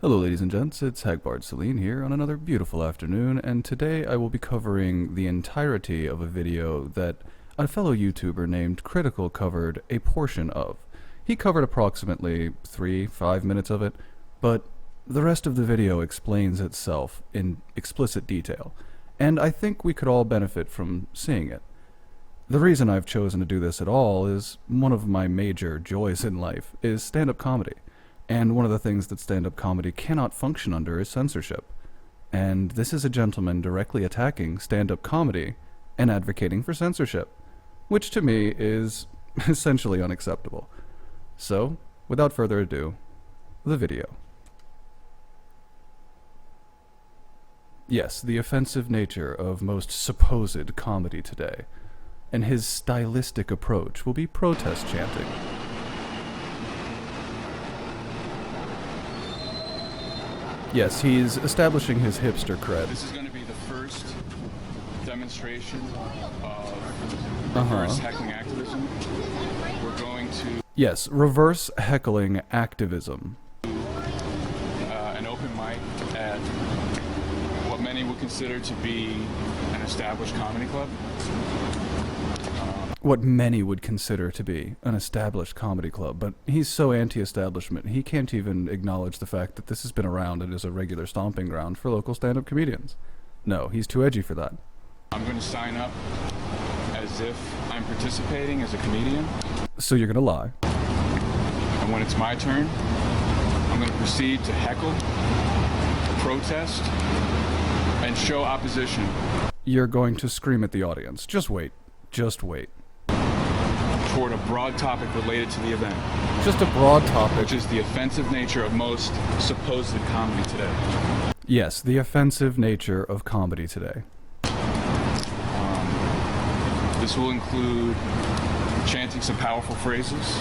Hello ladies and gents, it's Hagbard Celine here on another beautiful afternoon, and today I will be covering the entirety of a video that a fellow YouTuber named Critical covered a portion of. He covered approximately 3-5 minutes of it, but the rest of the video explains itself in explicit detail, and I think we could all benefit from seeing it. The reason I've chosen to do this at all is one of my major joys in life is stand-up comedy. And one of the things that stand-up comedy cannot function under is censorship. And this is a gentleman directly attacking stand-up comedy and advocating for censorship, which to me is essentially unacceptable. So, without further ado, the video. Yes, the offensive nature of most supposed comedy today, and his stylistic approach will be protest chanting. Yes, he's establishing his hipster cred. This is going to be the first demonstration of reverse heckling activism. We're going to Yes, reverse heckling activism. an open mic at what many would consider to be an established comedy club. What many would consider to be an established comedy club, but he's so anti-establishment, he can't even acknowledge the fact that this has been around and is a regular stomping ground for local stand-up comedians. No, he's too edgy for that. I'm going to sign up as if I'm participating as a comedian, So you're gonna lie. and when it's my turn, I'm going to proceed to heckle, protest, and show opposition You're going to scream at the audience. Just wait. Just wait. toward a broad topic related to the event, Just a broad topic. which is the offensive nature of most supposed comedy today. Yes, the offensive nature of comedy today. This will include chanting some powerful phrases,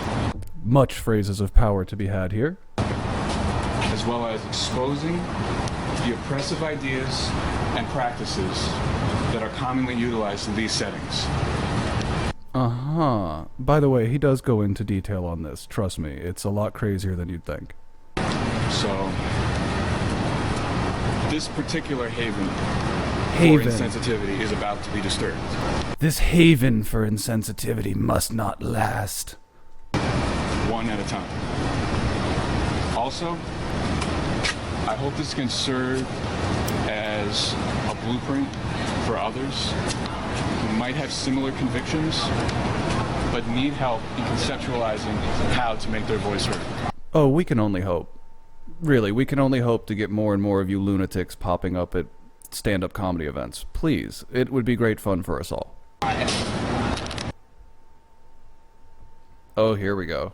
Much phrases of power to be had here. as well as exposing the oppressive ideas and practices that are commonly utilized in these settings. By the way, he does go into detail on this. Trust me, it's a lot crazier than you'd think. So, this particular haven for Haven. insensitivity is about to be disturbed. This haven for insensitivity must not last. One at a time. Also, I hope this can serve as a blueprint for others who might have similar convictions but need help in conceptualizing how to make their voice heard. Oh, we can only hope. Really, we can only hope to get more and more of you lunatics popping up at stand-up comedy events. Please, it would be great fun for us all. Oh, here we go.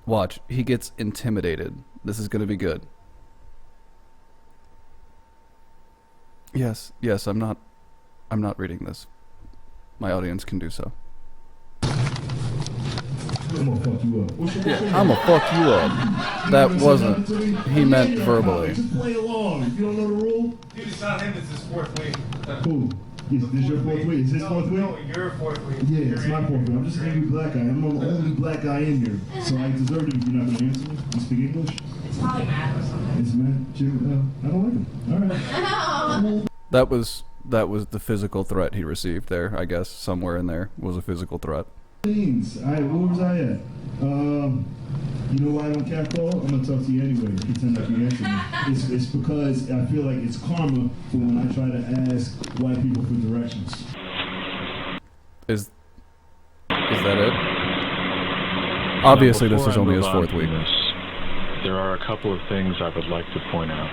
Watch, he gets intimidated. This is gonna be good. Yes, I'm not reading this. My audience can do so. I'm gonna fuck you up. I'ma fuck you up. That wasn't, he meant verbally. Just play along. If you don't know the rule, Dude, it's not him, it's his fourth week. who? Is this your fourth week? Is this fourth week? No, your fourth week. Yeah, it's my fourth week. I'm just an angry black guy. I'm the only black guy in here. So I deserve it if you're not gonna answer me. You speak English? It's probably mad or something. It's man. I don't like him. Alright. That was the physical threat he received there, I guess. Somewhere in there was a physical threat. Things. Alright, where was I at? You know why I don't catcall? I'm gonna talk to you anyway. Pretend like you answer me. It's because I feel like it's karma for when I try to ask white people for directions. Is that it? Obviously, this Before is I only move his on fourth from week. this, there are a couple of things I would like to point out.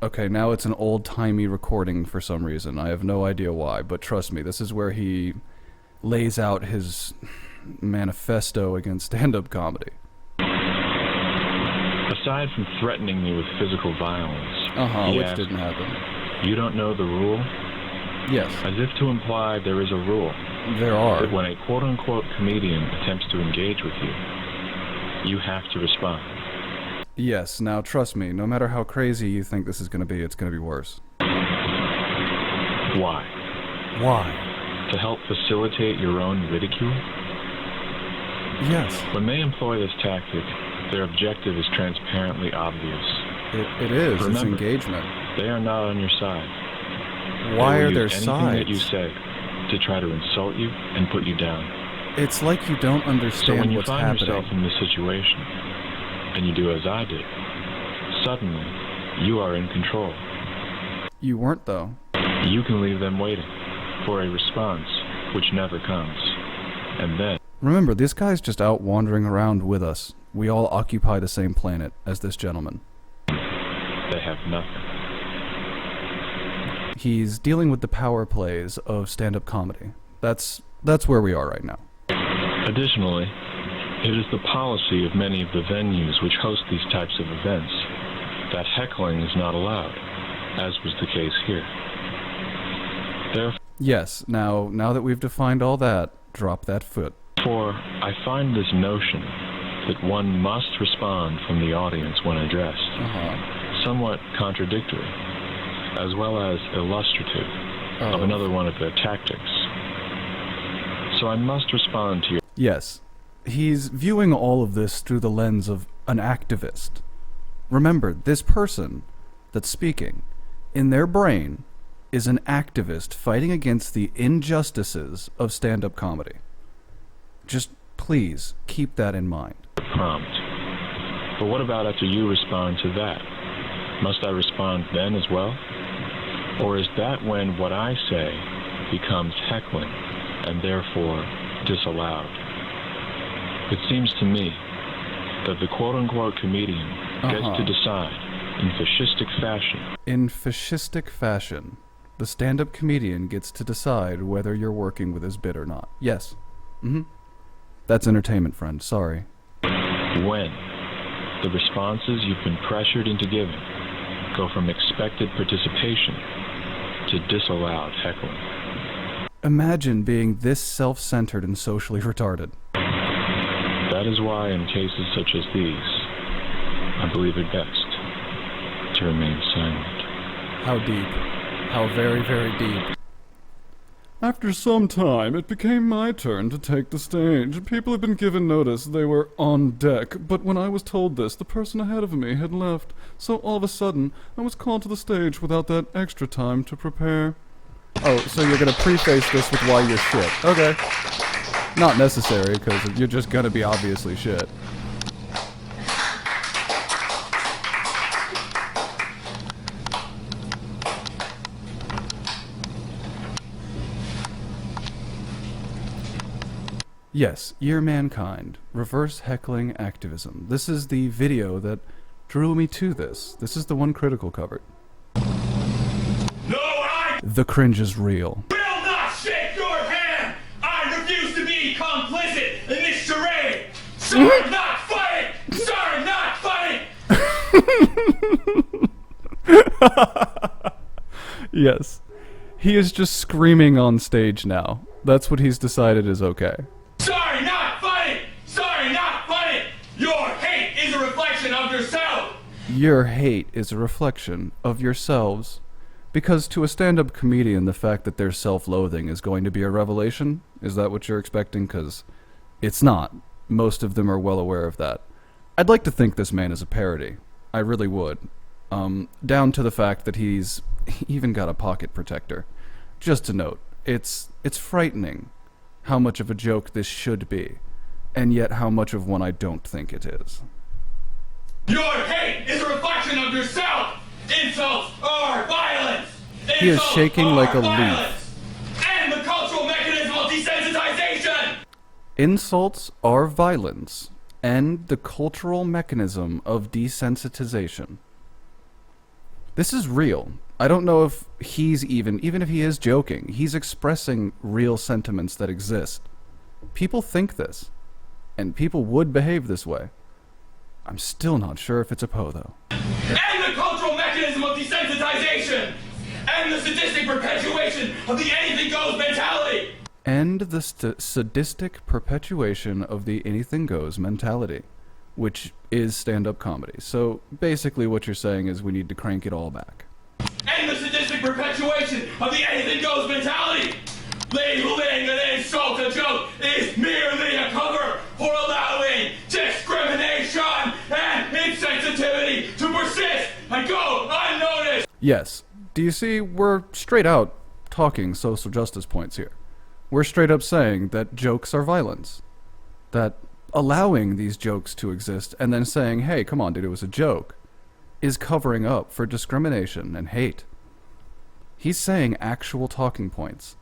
Okay, now it's an old-timey recording for some reason. I have no idea why, but trust me, this is where he lays out his manifesto against stand-up comedy. Aside from threatening me with physical violence, he Which asked, didn't happen. "You don't know the rule?" Yes, As if to imply there is a rule, there that are. when a quote-unquote comedian attempts to engage with you, you have to respond. Yes, now trust me, no matter how crazy you think this is going to be, it's going to be worse. Why? Why? To help facilitate your own ridicule? Yes. When they employ this tactic, Their objective is transparently obvious. It is. It's Remember, engagement. They are not on your side. Why They are will there use anything sides? that you say to try to insult you and put you down. It's like you don't So understand when you what's find happening. yourself in this situation, and you do as I did, suddenly, you are in control. You weren't, though. You can leave them waiting for a response which never comes. And then, Remember, this guy's just out wandering around with us. We all occupy the same planet as this gentleman. they have nothing. He's dealing with the power plays of stand-up comedy. That's where we are right now. Additionally, it is the policy of many of the venues which host these types of events that heckling is not allowed, as was the case here. Yes, now that we've defined all that, drop that foot. Therefore, I find this notion that one must respond from the audience when addressed somewhat contradictory, as well as illustrative of another one of their tactics. So I must respond to your... Yes, he's viewing all of this through the lens of an activist. Remember, this person that's speaking, in their brain, is an activist fighting against the injustices of stand-up comedy. Just please keep that in mind. prompt. But what about after you respond to that? Must I respond then as well? Or is that when what I say becomes heckling and therefore disallowed? It seems to me that the quote-unquote comedian gets to decide in fascistic fashion. In fascistic fashion, the stand-up comedian gets to decide whether you're working with his bit or not. Yes. That's entertainment, friend. Sorry. When the responses you've been pressured into giving go from expected participation to disallowed heckling. Imagine being this self-centered and socially retarded. That is why in cases such as these, I believe it best to remain silent. How deep. How very, very deep. After some time, it became my turn to take the stage. People had been given notice they were on deck, but when I was told this, the person ahead of me had left. So all of a sudden, I was called to the stage without that extra time to prepare. Oh, so you're gonna preface this with why you're shit. Okay. Not necessary, because you're just gonna be obviously shit. Yes, Year Mankind, Reverse Heckling Activism. This is the video that drew me to this. This is the one Critical covered. No, I The cringe is real. will not shake your hand! I refuse to be complicit in this charade! Sorry, not funny! Sorry, not funny! Yes. He is just screaming on stage now. That's what he's decided is okay. Sorry, not funny! Sorry, not funny! Your hate is a reflection of yourself! Your hate is a reflection of yourselves. Because to a stand-up comedian, the fact that they're self-loathing is going to be a revelation? Is that what you're expecting? Because it's not. Most of them are well aware of that. I'd like to think this man is a parody. I really would. Down to the fact that he's even got a pocket protector. Just to note, it's frightening how much of a joke this should be, and yet how much of one I don't think it is. Your hate is a reflection of yourself! Insults are violence! He is Insults shaking are like a violence! And the cultural mechanism of desensitization! Insults are violence, and the cultural mechanism of desensitization. This is real. I don't know if he's even if he is joking, he's expressing real sentiments that exist. People think this, and people would behave this way. I'm still not sure if it's a Poe, though. And the cultural mechanism of desensitization! And the sadistic perpetuation of the anything goes mentality! And the sadistic perpetuation of the anything goes mentality, which is stand-up comedy. So basically what you're saying is we need to crank it all back. And the sadistic perpetuation of the anything goes mentality! Labeling an insult a joke is merely a cover for allowing discrimination and go unnoticed. Yes. Do you see? We're straight out talking social justice points here. We're straight up saying that jokes are violence. That allowing these jokes to exist and then saying, hey, come on, dude, it was a joke, is covering up for discrimination and hate. He's saying actual talking points.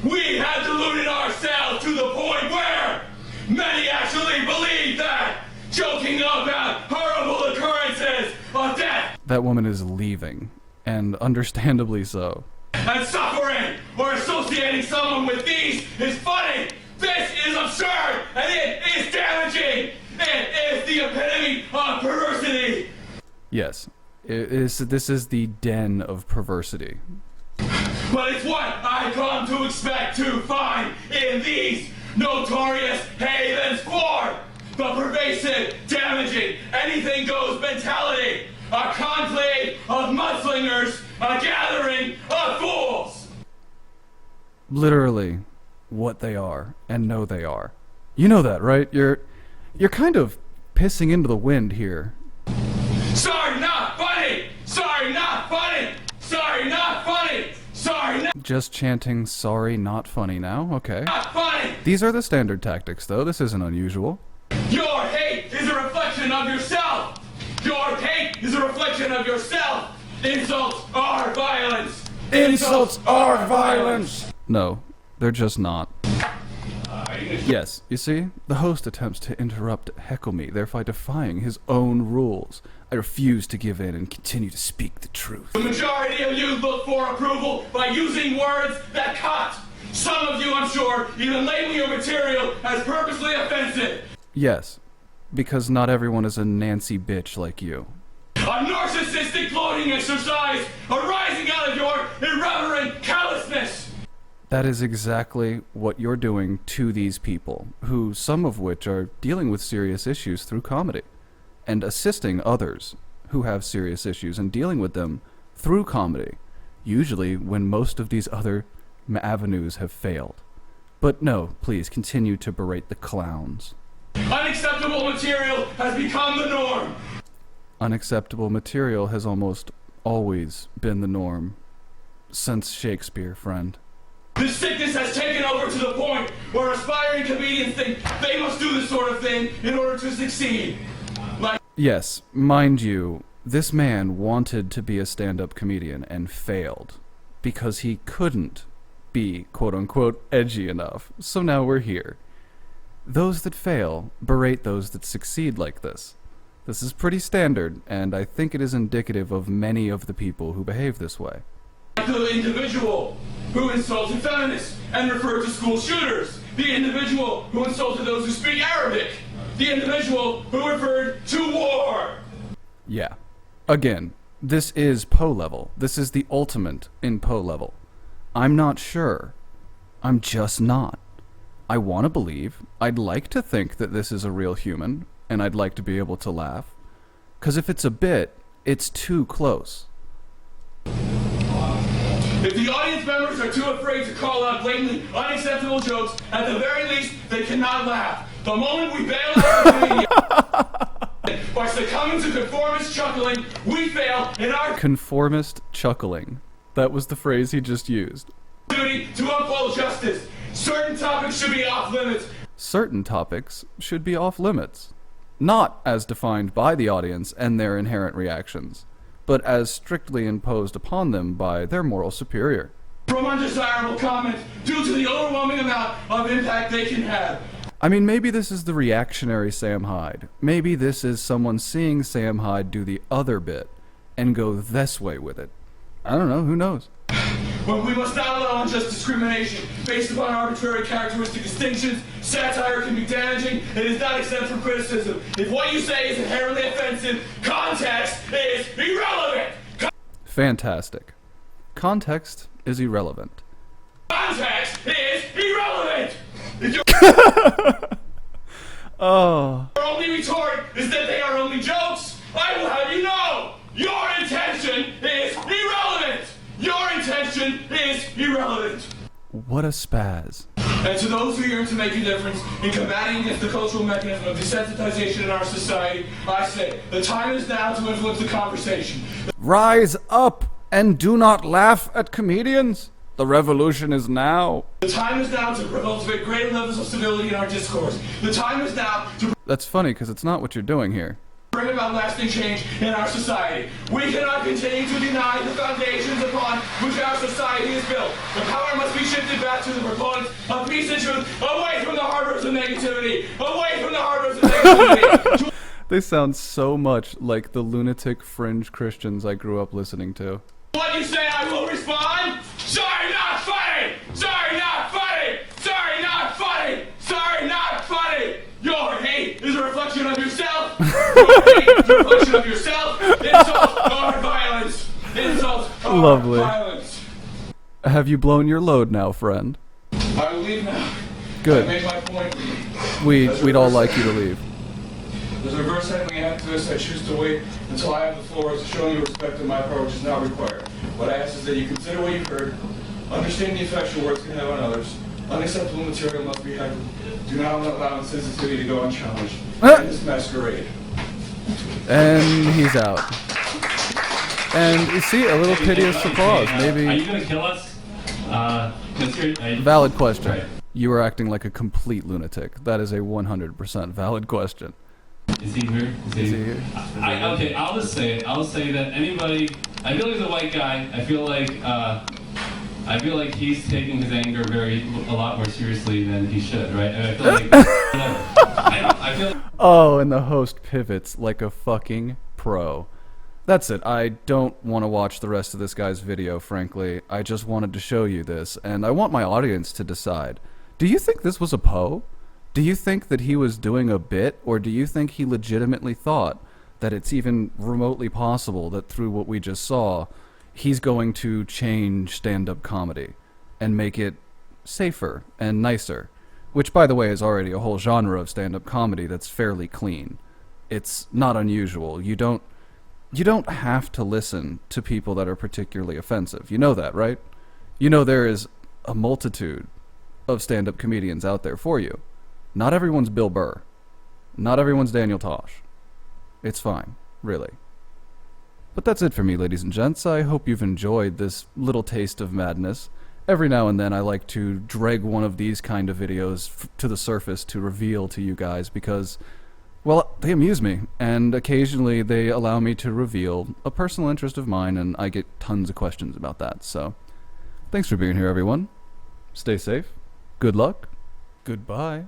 We have deluded ourselves to the point where many actually believe that joking about horrible occurrences of death That woman is leaving, and understandably so. and suffering or associating someone with these is funny. This is absurd and it is damaging. It is the epitome of perversity. Yes, this is the den of perversity. But it's what I come to expect to find in these notorious havens for the pervasive, damaging, anything goes mentality. A conclave of mudslingers, a gathering of fools. Literally what they are, and know they are. You know that, right? You're kind of pissing into the wind here. Sorry, not funny. Sorry, not funny. Sorry, not funny. Sorry, Just chanting, sorry, not funny now? Okay. not funny. These are the standard tactics, though. This isn't unusual. Your hate is a reflection of yourself. Your hate is a reflection of yourself. Insults are violence. are violence! No, they're just not. Yes, you see? The host attempts to interrupt, heckle me, thereby defying his own rules. I refuse to give in and continue to speak the truth. The majority of you look for approval by using words that cut. Some of you, I'm sure, even label your material as purposely offensive. Yes, because not everyone is a Nancy bitch like you. A narcissistic gloating exercise arising out of your irreverent callousness. That is exactly what you're doing to these people, who some of which are dealing with serious issues through comedy, and assisting others who have serious issues and dealing with them through comedy, usually when most of these other avenues have failed. But no, please continue to berate the clowns. Unacceptable material has become the norm. Unacceptable material has almost always been the norm. Since Shakespeare, friend. This sickness has taken over to the point where aspiring comedians think they must do this sort of thing in order to succeed. Like, Yes, mind you, this man wanted to be a stand-up comedian and failed because he couldn't be quote-unquote edgy enough. So now we're here. Those that fail berate those that succeed like this. This is pretty standard, and I think it is indicative of many of the people who behave this way. the individual who insulted feminists and referred to school shooters, the individual who insulted those who speak Arabic, the individual who referred to war. Yeah. Again, this is Poe level. This is the ultimate in Poe level. I'm not sure. I'm just not. I want to believe. I'd like to think that this is a real human, and I'd like to be able to laugh. 'Cause if it's a bit, it's too close. If the audience members are too afraid to call out blatantly unacceptable jokes, at the very least, they cannot laugh. The moment we bail out the comedian by succumbing to conformist chuckling, we fail in our Conformist chuckling. That was the phrase he just used. duty to uphold justice. Certain topics should be off limits. Certain topics should be off limits. Not as defined by the audience and their inherent reactions, but as strictly imposed upon them by their moral superior. From undesirable comments due to the overwhelming amount of impact they can have. I mean, maybe this is the reactionary Sam Hyde. Maybe this is someone seeing Sam Hyde do the other bit and go this way with it. I don't know, who knows? When we must not allow unjust discrimination based upon arbitrary characteristic distinctions, satire can be damaging. It is not exempt from criticism. If what you say is inherently offensive, context is irrelevant. Fantastic. Context is irrelevant. Context is irrelevant. If your only retort is that they are only jokes, I will have you know, your intention is irrelevant. Your intention is irrelevant. What a spaz. And to those who yearn to make a difference in combating against the cultural mechanism of desensitization in our society, I say, the time is now to influence the conversation. Rise up and do not laugh at comedians. The revolution is now. The time is now to cultivate greater levels of civility in our discourse. The time is now to That's funny because it's not what you're doing here. bring about lasting change in our society. We cannot continue to deny the foundations upon which our society is built. The power must be shifted back to the proponents of peace and truth, away from the harbors of negativity, away from the harbors of negativity. They sound so much like the lunatic fringe Christians I grew up listening to. What you say, I will respond. Sorry, not funny. Sorry, not funny. Sorry, not funny. Sorry, not funny. Your hate is a reflection of yourself. Your hate is a reflection of yourself. Insults are violence. Insults are Lovely. violence. Have you blown your load now, friend? I will leave now. Good. I made my point. We'd all like you to leave. As a reverse handling activist, I choose to wait until I have the floor to show you respect that my approach is not required. What I ask is that you consider what you've heard, understand the effects your words can have on others. Unacceptable material must be heckled. Do not allow insensitivity to go unchallenged. End this masquerade. And he's out. And you see, a little piteous applause. Are Maybe. you gonna kill us? Valid question. Right. You are acting like a complete lunatic. That is a 100% valid question. Is he here? Is he here? Okay, I'll just say it. I'll say that anybody. I feel like the white guy. I feel like he's taking his anger a lot more seriously than he should, right? And I feel like whatever. I feel. Oh, and the host pivots like a fucking pro. That's it. I don't want to watch the rest of this guy's video, frankly. I just wanted to show you this, and I want my audience to decide. Do you think this was a Poe? Do you think that he was doing a bit, or do you think he legitimately thought that it's even remotely possible that through what we just saw, he's going to change stand-up comedy and make it safer and nicer? Which, by the way, is already a whole genre of stand-up comedy that's fairly clean. It's not unusual. You don't have to listen to people that are particularly offensive. You know that, right? You know there is a multitude of stand-up comedians out there for you. Not everyone's Bill Burr. Not everyone's Daniel Tosh. It's fine, really. But that's it for me, ladies and gents. I hope you've enjoyed this little taste of madness. Every now and then I like to drag one of these kind of videos to the surface to reveal to you guys because, well, they amuse me, and occasionally they allow me to reveal a personal interest of mine, and I get tons of questions about that. So, thanks for being here, everyone. Stay safe. Good luck. Goodbye.